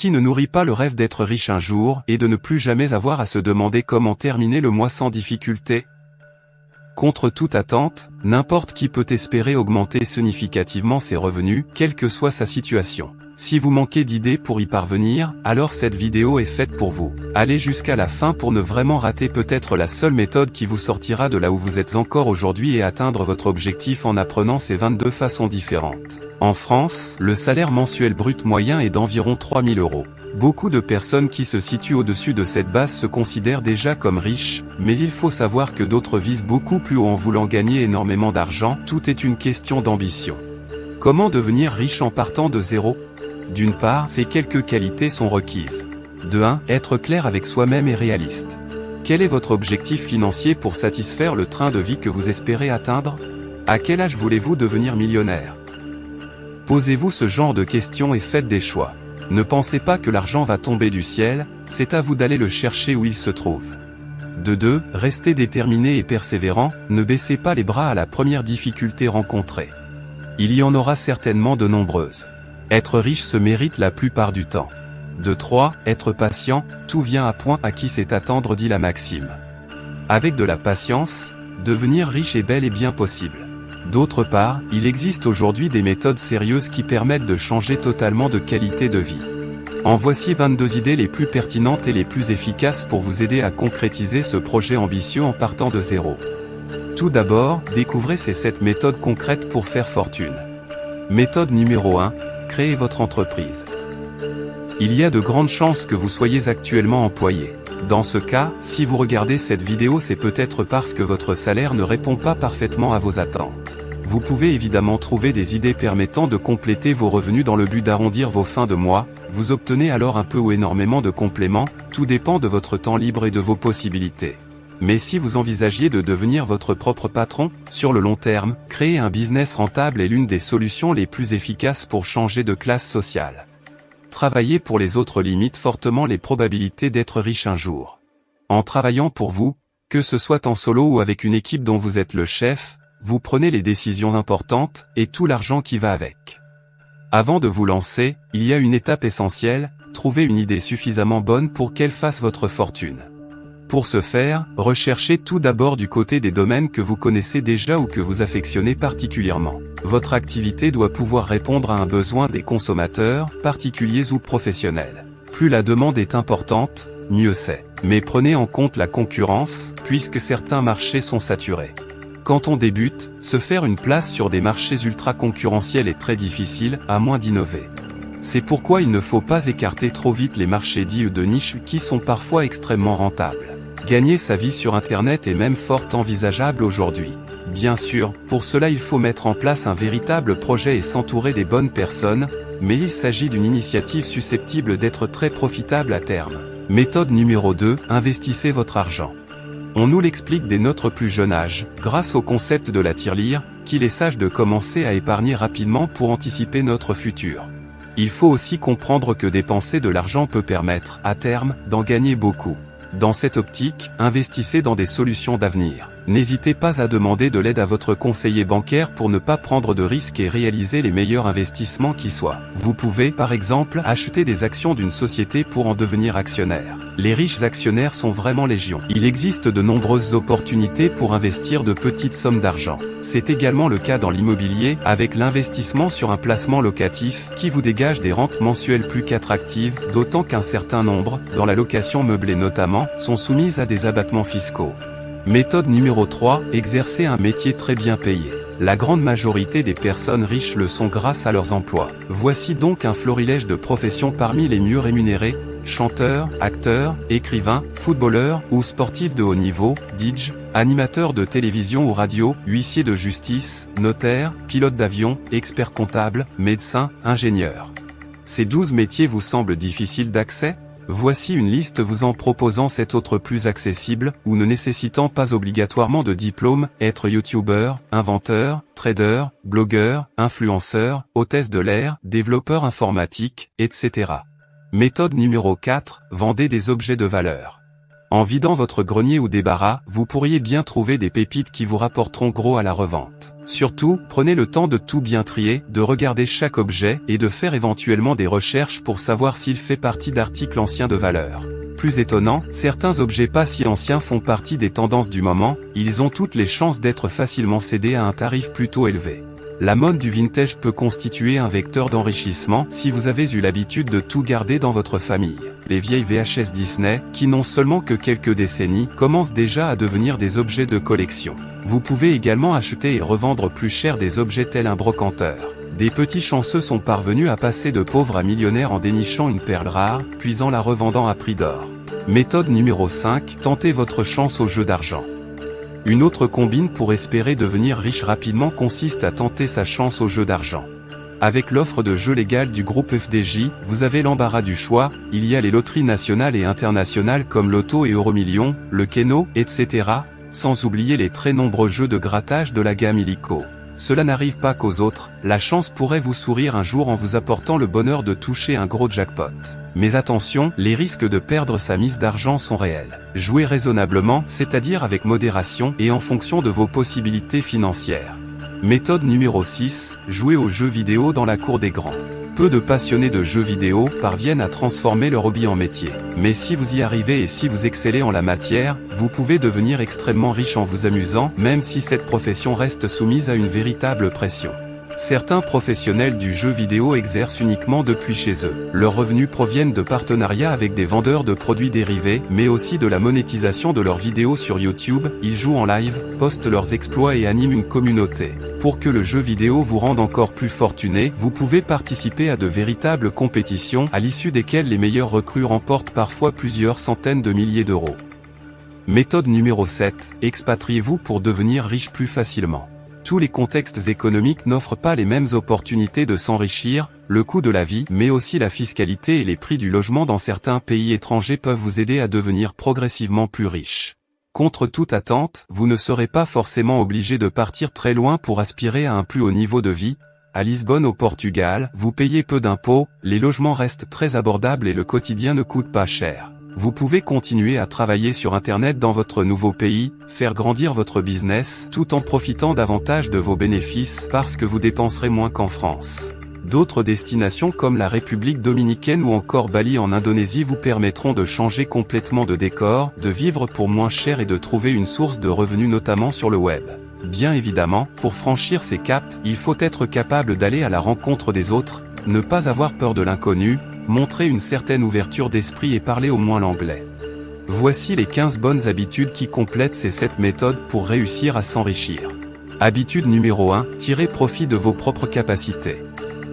Qui ne nourrit pas le rêve d'être riche un jour et de ne plus jamais avoir à se demander comment terminer le mois sans difficulté? Contre toute attente, n'importe qui peut espérer augmenter significativement ses revenus, quelle que soit sa situation. Si vous manquez d'idées pour y parvenir, alors cette vidéo est faite pour vous. Allez jusqu'à la fin pour ne vraiment rater peut-être la seule méthode qui vous sortira de là où vous êtes encore aujourd'hui et atteindre votre objectif en apprenant ces 22 façons différentes. En France, le salaire mensuel brut moyen est d'environ 3 000 €. Beaucoup de personnes qui se situent au-dessus de cette base se considèrent déjà comme riches, mais il faut savoir que d'autres visent beaucoup plus haut en voulant gagner énormément d'argent, tout est une question d'ambition. Comment devenir riche en partant de zéro? D'une part, ces quelques qualités sont requises. De 1. Être clair avec soi-même et réaliste. Quel est votre objectif financier pour satisfaire le train de vie que vous espérez atteindre? À quel âge voulez-vous devenir millionnaire? Posez-vous ce genre de questions et faites des choix. Ne pensez pas que l'argent va tomber du ciel, c'est à vous d'aller le chercher où il se trouve. De 2. Restez déterminé et persévérant, ne baissez pas les bras à la première difficulté rencontrée. Il y en aura certainement de nombreuses. Être riche se mérite la plupart du temps. De 3. Être patient, tout vient à point à qui sait attendre, dit la maxime. Avec de la patience, devenir riche est bel et bien possible. D'autre part, il existe aujourd'hui des méthodes sérieuses qui permettent de changer totalement de qualité de vie. En voici 22 idées les plus pertinentes et les plus efficaces pour vous aider à concrétiser ce projet ambitieux en partant de zéro. Tout d'abord, découvrez ces 7 méthodes concrètes pour faire fortune. Méthode numéro 1. Créez votre entreprise. Il y a de grandes chances que vous soyez actuellement employé. Dans ce cas, si vous regardez cette vidéo, c'est peut-être parce que votre salaire ne répond pas parfaitement à vos attentes. Vous pouvez évidemment trouver des idées permettant de compléter vos revenus dans le but d'arrondir vos fins de mois, vous obtenez alors un peu ou énormément de compléments, tout dépend de votre temps libre et de vos possibilités. Mais si vous envisagiez de devenir votre propre patron, sur le long terme, créer un business rentable est l'une des solutions les plus efficaces pour changer de classe sociale. Travailler pour les autres limite fortement les probabilités d'être riche un jour. En travaillant pour vous, que ce soit en solo ou avec une équipe dont vous êtes le chef, vous prenez les décisions importantes, et tout l'argent qui va avec. Avant de vous lancer, il y a une étape essentielle, trouver une idée suffisamment bonne pour qu'elle fasse votre fortune. Pour ce faire, recherchez tout d'abord du côté des domaines que vous connaissez déjà ou que vous affectionnez particulièrement. Votre activité doit pouvoir répondre à un besoin des consommateurs, particuliers ou professionnels. Plus la demande est importante, mieux c'est. Mais prenez en compte la concurrence, puisque certains marchés sont saturés. Quand on débute, se faire une place sur des marchés ultra concurrentiels est très difficile, à moins d'innover. C'est pourquoi il ne faut pas écarter trop vite les marchés dits de niche qui sont parfois extrêmement rentables. Gagner sa vie sur Internet est même fort envisageable aujourd'hui. Bien sûr, pour cela il faut mettre en place un véritable projet et s'entourer des bonnes personnes, mais il s'agit d'une initiative susceptible d'être très profitable à terme. Méthode numéro 2, investissez votre argent. On nous l'explique dès notre plus jeune âge, grâce au concept de la tirelire, qu'il est sage de commencer à épargner rapidement pour anticiper notre futur. Il faut aussi comprendre que dépenser de l'argent peut permettre, à terme, d'en gagner beaucoup. Dans cette optique, investissez dans des solutions d'avenir. N'hésitez pas à demander de l'aide à votre conseiller bancaire pour ne pas prendre de risques et réaliser les meilleurs investissements qui soient. Vous pouvez, par exemple, acheter des actions d'une société pour en devenir actionnaire. Les riches actionnaires sont vraiment légion. Il existe de nombreuses opportunités pour investir de petites sommes d'argent. C'est également le cas dans l'immobilier, avec l'investissement sur un placement locatif, qui vous dégage des rentes mensuelles plus qu'attractives, d'autant qu'un certain nombre, dans la location meublée notamment, sont soumises à des abattements fiscaux. Méthode numéro 3, exercer un métier très bien payé. La grande majorité des personnes riches le sont grâce à leurs emplois. Voici donc un florilège de professions parmi les mieux rémunérées: chanteurs, acteurs, écrivains, footballeurs ou sportifs de haut niveau, DJ, animateurs de télévision ou radio, huissiers de justice, notaires, pilotes d'avion, experts comptables, médecins, ingénieurs. Ces 12 métiers vous semblent difficiles d'accès ? Voici une liste vous en proposant 7 autres plus accessibles, ou ne nécessitant pas obligatoirement de diplôme: être youtubeur, inventeur, trader, blogueur, influenceur, hôtesse de l'air, développeur informatique, etc. Méthode numéro 4, vendez des objets de valeur. En vidant votre grenier ou débarras, vous pourriez bien trouver des pépites qui vous rapporteront gros à la revente. Surtout, prenez le temps de tout bien trier, de regarder chaque objet, et de faire éventuellement des recherches pour savoir s'il fait partie d'articles anciens de valeur. Plus étonnant, certains objets pas si anciens font partie des tendances du moment, ils ont toutes les chances d'être facilement cédés à un tarif plutôt élevé. La mode du vintage peut constituer un vecteur d'enrichissement si vous avez eu l'habitude de tout garder dans votre famille. Les vieilles VHS Disney, qui n'ont seulement que quelques décennies, commencent déjà à devenir des objets de collection. Vous pouvez également acheter et revendre plus cher des objets tels un brocanteur. Des petits chanceux sont parvenus à passer de pauvres à millionnaires en dénichant une perle rare, puis en la revendant à prix d'or. Méthode numéro 5, tentez votre chance au jeu d'argent. Une autre combine pour espérer devenir riche rapidement consiste à tenter sa chance au jeu d'argent. Avec l'offre de jeux légale du groupe FDJ, vous avez l'embarras du choix, il y a les loteries nationales et internationales comme Loto et Euromillions, le Keno, etc., sans oublier les très nombreux jeux de grattage de la gamme illico. Cela n'arrive pas qu'aux autres, la chance pourrait vous sourire un jour en vous apportant le bonheur de toucher un gros jackpot. Mais attention, les risques de perdre sa mise d'argent sont réels. Jouez raisonnablement, c'est-à-dire avec modération et en fonction de vos possibilités financières. Méthode numéro 6, jouer aux jeux vidéo dans la cour des grands. Peu de passionnés de jeux vidéo parviennent à transformer leur hobby en métier. Mais si vous y arrivez et si vous excellez en la matière, vous pouvez devenir extrêmement riche en vous amusant, même si cette profession reste soumise à une véritable pression. Certains professionnels du jeu vidéo exercent uniquement depuis chez eux. Leurs revenus proviennent de partenariats avec des vendeurs de produits dérivés, mais aussi de la monétisation de leurs vidéos sur YouTube. Ils jouent en live, postent leurs exploits et animent une communauté. Pour que le jeu vidéo vous rende encore plus fortuné, vous pouvez participer à de véritables compétitions, à l'issue desquelles les meilleurs recrues remportent parfois plusieurs centaines de milliers d'euros. Méthode numéro 7, expatriez-vous pour devenir riche plus facilement. Tous les contextes économiques n'offrent pas les mêmes opportunités de s'enrichir, le coût de la vie, mais aussi la fiscalité et les prix du logement dans certains pays étrangers peuvent vous aider à devenir progressivement plus riche. Contre toute attente, vous ne serez pas forcément obligé de partir très loin pour aspirer à un plus haut niveau de vie. À Lisbonne au Portugal, vous payez peu d'impôts, les logements restent très abordables et le quotidien ne coûte pas cher. Vous pouvez continuer à travailler sur Internet dans votre nouveau pays, faire grandir votre business, tout en profitant davantage de vos bénéfices parce que vous dépenserez moins qu'en France. D'autres destinations comme la République dominicaine ou encore Bali en Indonésie vous permettront de changer complètement de décor, de vivre pour moins cher et de trouver une source de revenus notamment sur le web. Bien évidemment, pour franchir ces caps, il faut être capable d'aller à la rencontre des autres, ne pas avoir peur de l'inconnu, montrer une certaine ouverture d'esprit et parler au moins l'anglais. Voici les 15 bonnes habitudes qui complètent ces 7 méthodes pour réussir à s'enrichir. Habitude numéro 1, tirez profit de vos propres capacités.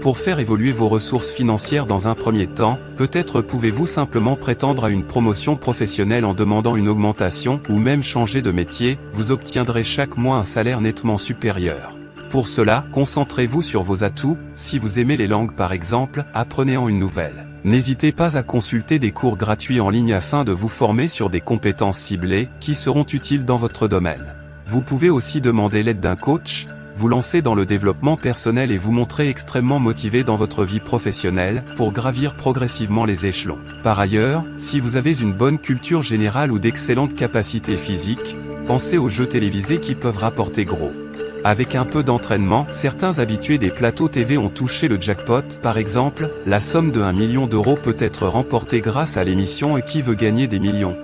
Pour faire évoluer vos ressources financières dans un premier temps, peut-être pouvez-vous simplement prétendre à une promotion professionnelle en demandant une augmentation ou même changer de métier, vous obtiendrez chaque mois un salaire nettement supérieur. Pour cela, concentrez-vous sur vos atouts, si vous aimez les langues par exemple, apprenez-en une nouvelle. N'hésitez pas à consulter des cours gratuits en ligne afin de vous former sur des compétences ciblées, qui seront utiles dans votre domaine. Vous pouvez aussi demander l'aide d'un coach, vous lancer dans le développement personnel et vous montrer extrêmement motivé dans votre vie professionnelle, pour gravir progressivement les échelons. Par ailleurs, si vous avez une bonne culture générale ou d'excellentes capacités physiques, pensez aux jeux télévisés qui peuvent rapporter gros. Avec un peu d'entraînement, certains habitués des plateaux TV ont touché le jackpot. Par exemple, la somme de 1 million d'euros peut être remportée grâce à l'émission Qui veut gagner des millions.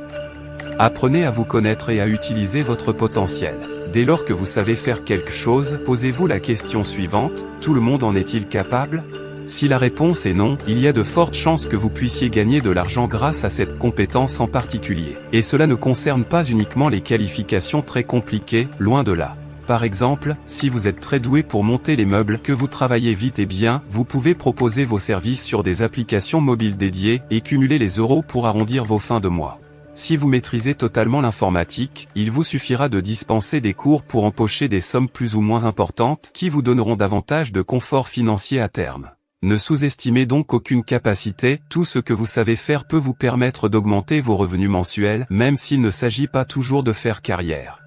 Apprenez à vous connaître et à utiliser votre potentiel. Dès lors que vous savez faire quelque chose, posez-vous la question suivante, tout le monde en est-il capable ? Si la réponse est non, il y a de fortes chances que vous puissiez gagner de l'argent grâce à cette compétence en particulier. Et cela ne concerne pas uniquement les qualifications très compliquées, loin de là. Par exemple, si vous êtes très doué pour monter les meubles, que vous travaillez vite et bien, vous pouvez proposer vos services sur des applications mobiles dédiées, et cumuler les euros pour arrondir vos fins de mois. Si vous maîtrisez totalement l'informatique, il vous suffira de dispenser des cours pour empocher des sommes plus ou moins importantes, qui vous donneront davantage de confort financier à terme. Ne sous-estimez donc aucune capacité, tout ce que vous savez faire peut vous permettre d'augmenter vos revenus mensuels, même s'il ne s'agit pas toujours de faire carrière.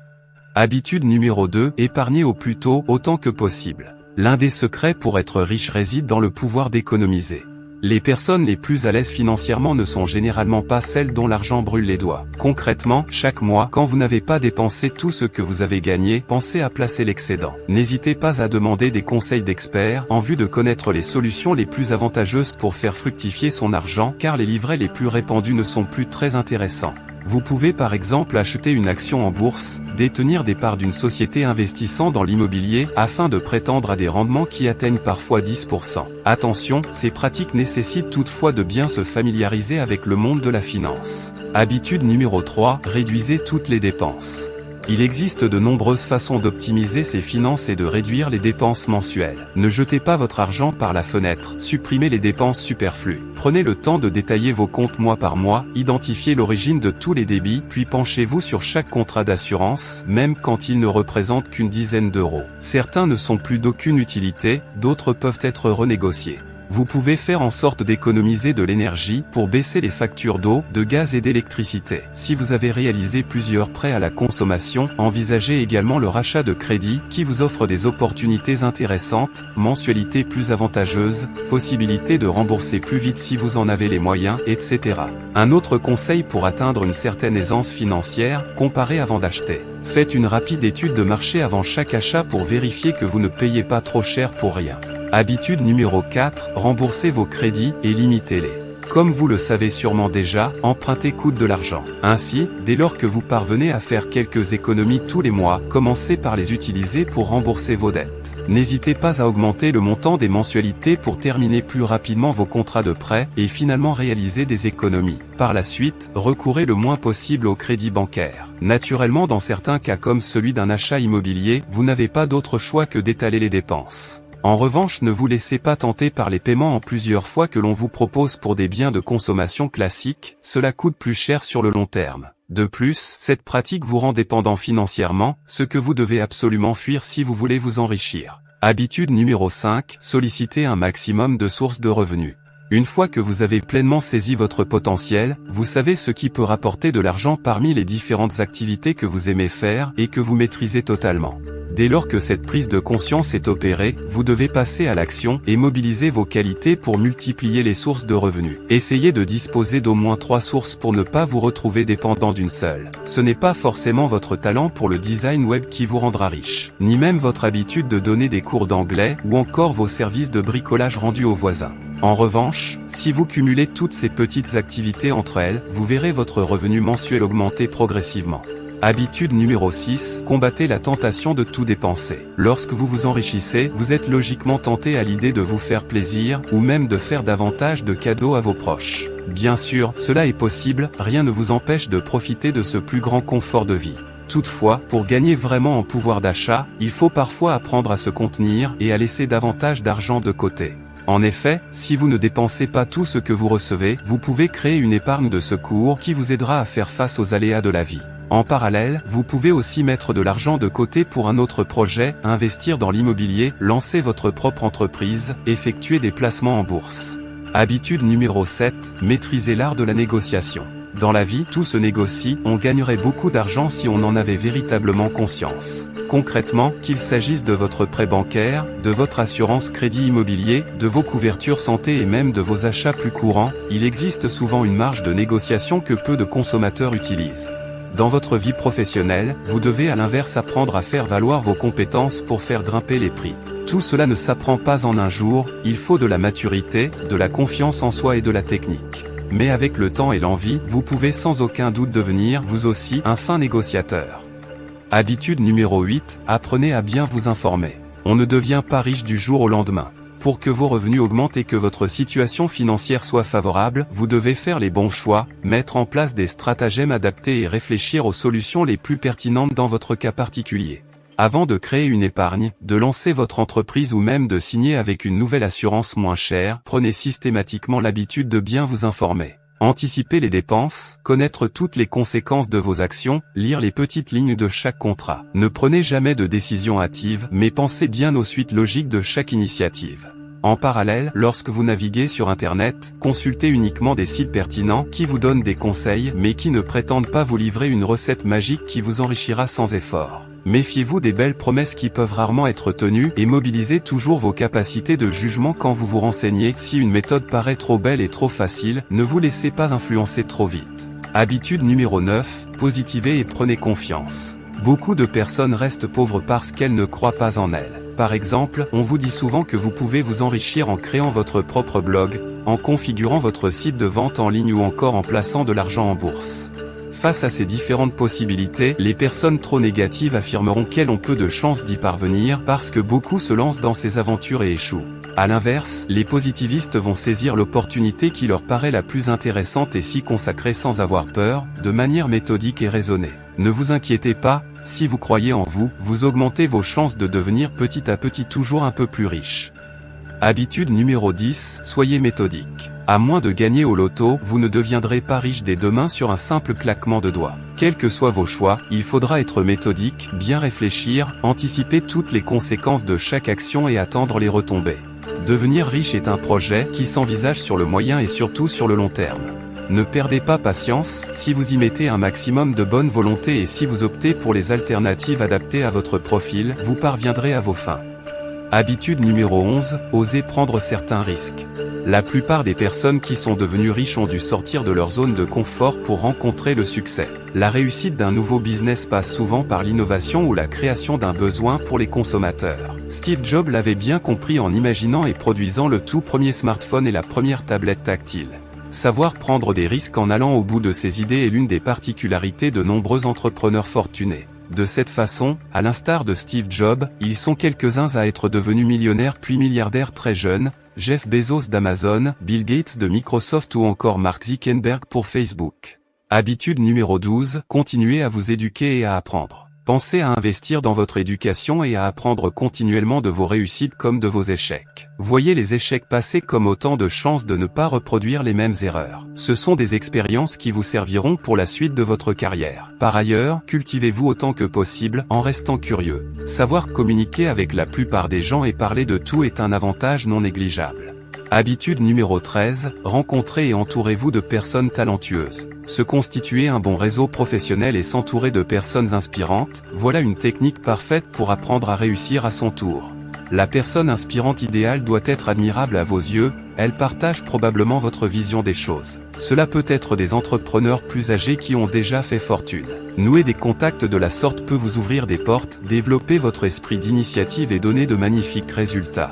Habitude numéro 2, épargnez au plus tôt, autant que possible. L'un des secrets pour être riche réside dans le pouvoir d'économiser. Les personnes les plus à l'aise financièrement ne sont généralement pas celles dont l'argent brûle les doigts. Concrètement, chaque mois, quand vous n'avez pas dépensé tout ce que vous avez gagné, pensez à placer l'excédent. N'hésitez pas à demander des conseils d'experts en vue de connaître les solutions les plus avantageuses pour faire fructifier son argent, car les livrets les plus répandus ne sont plus très intéressants. Vous pouvez par exemple acheter une action en bourse, détenir des parts d'une société investissant dans l'immobilier, afin de prétendre à des rendements qui atteignent parfois 10%. Attention, ces pratiques nécessitent toutefois de bien se familiariser avec le monde de la finance. Habitude numéro 3, réduisez toutes les dépenses. Il existe de nombreuses façons d'optimiser ses finances et de réduire les dépenses mensuelles. Ne jetez pas votre argent par la fenêtre, supprimez les dépenses superflues. Prenez le temps de détailler vos comptes mois par mois, identifiez l'origine de tous les débits, puis penchez-vous sur chaque contrat d'assurance, même quand il ne représente qu'une dizaine d'euros. Certains ne sont plus d'aucune utilité, d'autres peuvent être renégociés. Vous pouvez faire en sorte d'économiser de l'énergie pour baisser les factures d'eau, de gaz et d'électricité. Si vous avez réalisé plusieurs prêts à la consommation, envisagez également le rachat de crédit qui vous offre des opportunités intéressantes, mensualités plus avantageuses, possibilité de rembourser plus vite si vous en avez les moyens, etc. Un autre conseil pour atteindre une certaine aisance financière, comparez avant d'acheter. Faites une rapide étude de marché avant chaque achat pour vérifier que vous ne payez pas trop cher pour rien. Habitude numéro 4, remboursez vos crédits et limitez-les. Comme vous le savez sûrement déjà, emprunter coûte de l'argent. Ainsi, dès lors que vous parvenez à faire quelques économies tous les mois, commencez par les utiliser pour rembourser vos dettes. N'hésitez pas à augmenter le montant des mensualités pour terminer plus rapidement vos contrats de prêt et finalement réaliser des économies. Par la suite, recourez le moins possible au crédit bancaire. Naturellement, dans certains cas comme celui d'un achat immobilier, vous n'avez pas d'autre choix que d'étaler les dépenses. En revanche, ne vous laissez pas tenter par les paiements en plusieurs fois que l'on vous propose pour des biens de consommation classiques, cela coûte plus cher sur le long terme. De plus, cette pratique vous rend dépendant financièrement, ce que vous devez absolument fuir si vous voulez vous enrichir. Habitude numéro 5, sollicitez un maximum de sources de revenus. Une fois que vous avez pleinement saisi votre potentiel, vous savez ce qui peut rapporter de l'argent parmi les différentes activités que vous aimez faire et que vous maîtrisez totalement. Dès lors que cette prise de conscience est opérée, vous devez passer à l'action et mobiliser vos qualités pour multiplier les sources de revenus. Essayez de disposer d'au moins 3 sources pour ne pas vous retrouver dépendant d'une seule. Ce n'est pas forcément votre talent pour le design web qui vous rendra riche, ni même votre habitude de donner des cours d'anglais ou encore vos services de bricolage rendus aux voisins. En revanche, si vous cumulez toutes ces petites activités entre elles, vous verrez votre revenu mensuel augmenter progressivement. Habitude numéro 6, combattez la tentation de tout dépenser. Lorsque vous vous enrichissez, vous êtes logiquement tenté à l'idée de vous faire plaisir, ou même de faire davantage de cadeaux à vos proches. Bien sûr, cela est possible, rien ne vous empêche de profiter de ce plus grand confort de vie. Toutefois, pour gagner vraiment en pouvoir d'achat, il faut parfois apprendre à se contenir et à laisser davantage d'argent de côté. En effet, si vous ne dépensez pas tout ce que vous recevez, vous pouvez créer une épargne de secours qui vous aidera à faire face aux aléas de la vie. En parallèle, vous pouvez aussi mettre de l'argent de côté pour un autre projet, investir dans l'immobilier, lancer votre propre entreprise, effectuer des placements en bourse. Habitude numéro 7, maîtrisez l'art de la négociation. Dans la vie, tout se négocie, on gagnerait beaucoup d'argent si on en avait véritablement conscience. Concrètement, qu'il s'agisse de votre prêt bancaire, de votre assurance crédit immobilier, de vos couvertures santé et même de vos achats plus courants, il existe souvent une marge de négociation que peu de consommateurs utilisent. Dans votre vie professionnelle, vous devez à l'inverse apprendre à faire valoir vos compétences pour faire grimper les prix. Tout cela ne s'apprend pas en un jour, il faut de la maturité, de la confiance en soi et de la technique. Mais avec le temps et l'envie, vous pouvez sans aucun doute devenir, vous aussi, un fin négociateur. Habitude numéro 8, apprenez à bien vous informer. On ne devient pas riche du jour au lendemain. Pour que vos revenus augmentent et que votre situation financière soit favorable, vous devez faire les bons choix, mettre en place des stratagèmes adaptés et réfléchir aux solutions les plus pertinentes dans votre cas particulier. Avant de créer une épargne, de lancer votre entreprise ou même de signer avec une nouvelle assurance moins chère, prenez systématiquement l'habitude de bien vous informer. Anticiper les dépenses, connaître toutes les conséquences de vos actions, lire les petites lignes de chaque contrat. Ne prenez jamais de décision hâtive, mais pensez bien aux suites logiques de chaque initiative. En parallèle, lorsque vous naviguez sur Internet, consultez uniquement des sites pertinents qui vous donnent des conseils mais qui ne prétendent pas vous livrer une recette magique qui vous enrichira sans effort. Méfiez-vous des belles promesses qui peuvent rarement être tenues et mobilisez toujours vos capacités de jugement quand vous vous renseignez. Si une méthode paraît trop belle et trop facile, ne vous laissez pas influencer trop vite. Habitude numéro 9, positivez et prenez confiance. Beaucoup de personnes restent pauvres parce qu'elles ne croient pas en elles. Par exemple, on vous dit souvent que vous pouvez vous enrichir en créant votre propre blog, en configurant votre site de vente en ligne ou encore en plaçant de l'argent en bourse. Face à ces différentes possibilités, les personnes trop négatives affirmeront qu'elles ont peu de chances d'y parvenir parce que beaucoup se lancent dans ces aventures et échouent. À l'inverse, les positivistes vont saisir l'opportunité qui leur paraît la plus intéressante et s'y consacrer sans avoir peur, de manière méthodique et raisonnée. Ne vous inquiétez pas, si vous croyez en vous, vous augmentez vos chances de devenir petit à petit toujours un peu plus riche. Habitude numéro 10, soyez méthodique. À moins de gagner au loto, vous ne deviendrez pas riche dès demain sur un simple claquement de doigts. Quels que soient vos choix, il faudra être méthodique, bien réfléchir, anticiper toutes les conséquences de chaque action et attendre les retombées. Devenir riche est un projet qui s'envisage sur le moyen et surtout sur le long terme. Ne perdez pas patience, si vous y mettez un maximum de bonne volonté et si vous optez pour les alternatives adaptées à votre profil, vous parviendrez à vos fins. Habitude numéro 11, osez prendre certains risques. La plupart des personnes qui sont devenues riches ont dû sortir de leur zone de confort pour rencontrer le succès. La réussite d'un nouveau business passe souvent par l'innovation ou la création d'un besoin pour les consommateurs. Steve Jobs l'avait bien compris en imaginant et produisant le tout premier smartphone et la première tablette tactile. Savoir prendre des risques en allant au bout de ses idées est l'une des particularités de nombreux entrepreneurs fortunés. De cette façon, à l'instar de Steve Jobs, ils sont quelques-uns à être devenus millionnaires puis milliardaires très jeunes, Jeff Bezos d'Amazon, Bill Gates de Microsoft ou encore Mark Zuckerberg pour Facebook. Habitude numéro 12, continuez à vous éduquer et à apprendre. Pensez à investir dans votre éducation et à apprendre continuellement de vos réussites comme de vos échecs. Voyez les échecs passés comme autant de chances de ne pas reproduire les mêmes erreurs. Ce sont des expériences qui vous serviront pour la suite de votre carrière. Par ailleurs, cultivez-vous autant que possible en restant curieux. Savoir communiquer avec la plupart des gens et parler de tout est un avantage non négligeable. Habitude numéro 13, rencontrez et entourez-vous de personnes talentueuses. Se constituer un bon réseau professionnel et s'entourer de personnes inspirantes, voilà une technique parfaite pour apprendre à réussir à son tour. La personne inspirante idéale doit être admirable à vos yeux, elle partage probablement votre vision des choses. Cela peut être des entrepreneurs plus âgés qui ont déjà fait fortune. Nouer des contacts de la sorte peut vous ouvrir des portes, développer votre esprit d'initiative et donner de magnifiques résultats.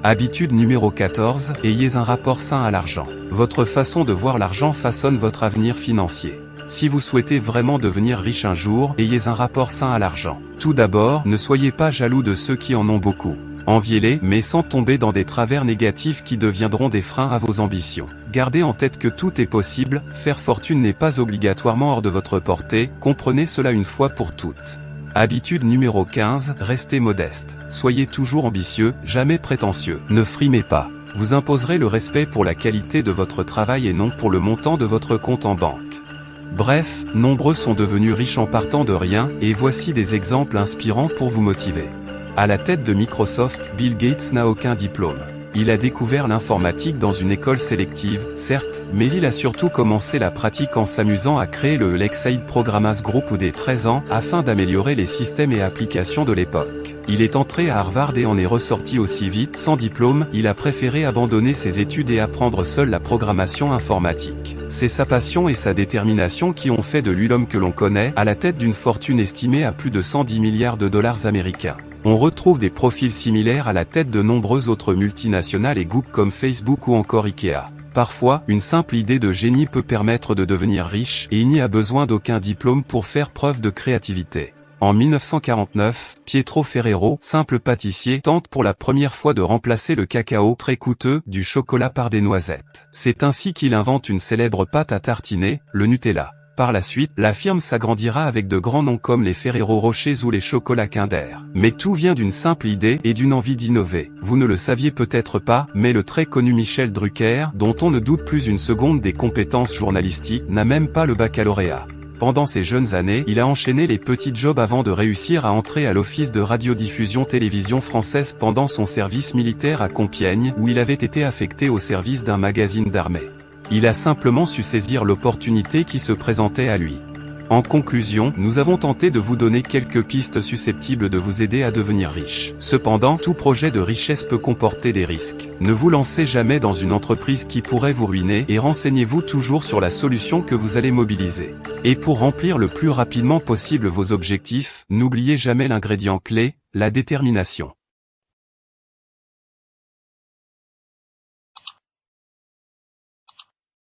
Habitude numéro 14, ayez un rapport sain à l'argent. Votre façon de voir l'argent façonne votre avenir financier. Si vous souhaitez vraiment devenir riche un jour, ayez un rapport sain à l'argent. Tout d'abord, ne soyez pas jaloux de ceux qui en ont beaucoup. Enviez-les, mais sans tomber dans des travers négatifs qui deviendront des freins à vos ambitions. Gardez en tête que tout est possible, faire fortune n'est pas obligatoirement hors de votre portée, comprenez cela une fois pour toutes. Habitude numéro 15, restez modeste. Soyez toujours ambitieux, jamais prétentieux. Ne frimez pas. Vous imposerez le respect pour la qualité de votre travail et non pour le montant de votre compte en banque. Bref, nombreux sont devenus riches en partant de rien, et voici des exemples inspirants pour vous motiver. À la tête de Microsoft, Bill Gates n'a aucun diplôme. Il a découvert l'informatique dans une école sélective, certes, mais il a surtout commencé la pratique en s'amusant à créer le Lakeside Programmers Group dès 13 ans, afin d'améliorer les systèmes et applications de l'époque. Il est entré à Harvard et en est ressorti aussi vite. Sans diplôme, il a préféré abandonner ses études et apprendre seul la programmation informatique. C'est sa passion et sa détermination qui ont fait de lui l'homme que l'on connaît, à la tête d'une fortune estimée à plus de 110 milliards de dollars américains. On retrouve des profils similaires à la tête de nombreuses autres multinationales et groupes comme Facebook ou encore Ikea. Parfois, une simple idée de génie peut permettre de devenir riche, et il n'y a besoin d'aucun diplôme pour faire preuve de créativité. En 1949, Pietro Ferrero, simple pâtissier, tente pour la première fois de remplacer le cacao, très coûteux, du chocolat par des noisettes. C'est ainsi qu'il invente une célèbre pâte à tartiner, le Nutella. Par la suite, la firme s'agrandira avec de grands noms comme les Ferrero Rocher ou les chocolats Kinder. Mais tout vient d'une simple idée et d'une envie d'innover. Vous ne le saviez peut-être pas, mais le très connu Michel Drucker, dont on ne doute plus une seconde des compétences journalistiques, n'a même pas le baccalauréat. Pendant ses jeunes années, il a enchaîné les petits jobs avant de réussir à entrer à l'office de radiodiffusion télévision française pendant son service militaire à Compiègne, où il avait été affecté au service d'un magazine d'armée. Il a simplement su saisir l'opportunité qui se présentait à lui. En conclusion, nous avons tenté de vous donner quelques pistes susceptibles de vous aider à devenir riche. Cependant, tout projet de richesse peut comporter des risques. Ne vous lancez jamais dans une entreprise qui pourrait vous ruiner et renseignez-vous toujours sur la solution que vous allez mobiliser. Et pour remplir le plus rapidement possible vos objectifs, n'oubliez jamais l'ingrédient clé, la détermination.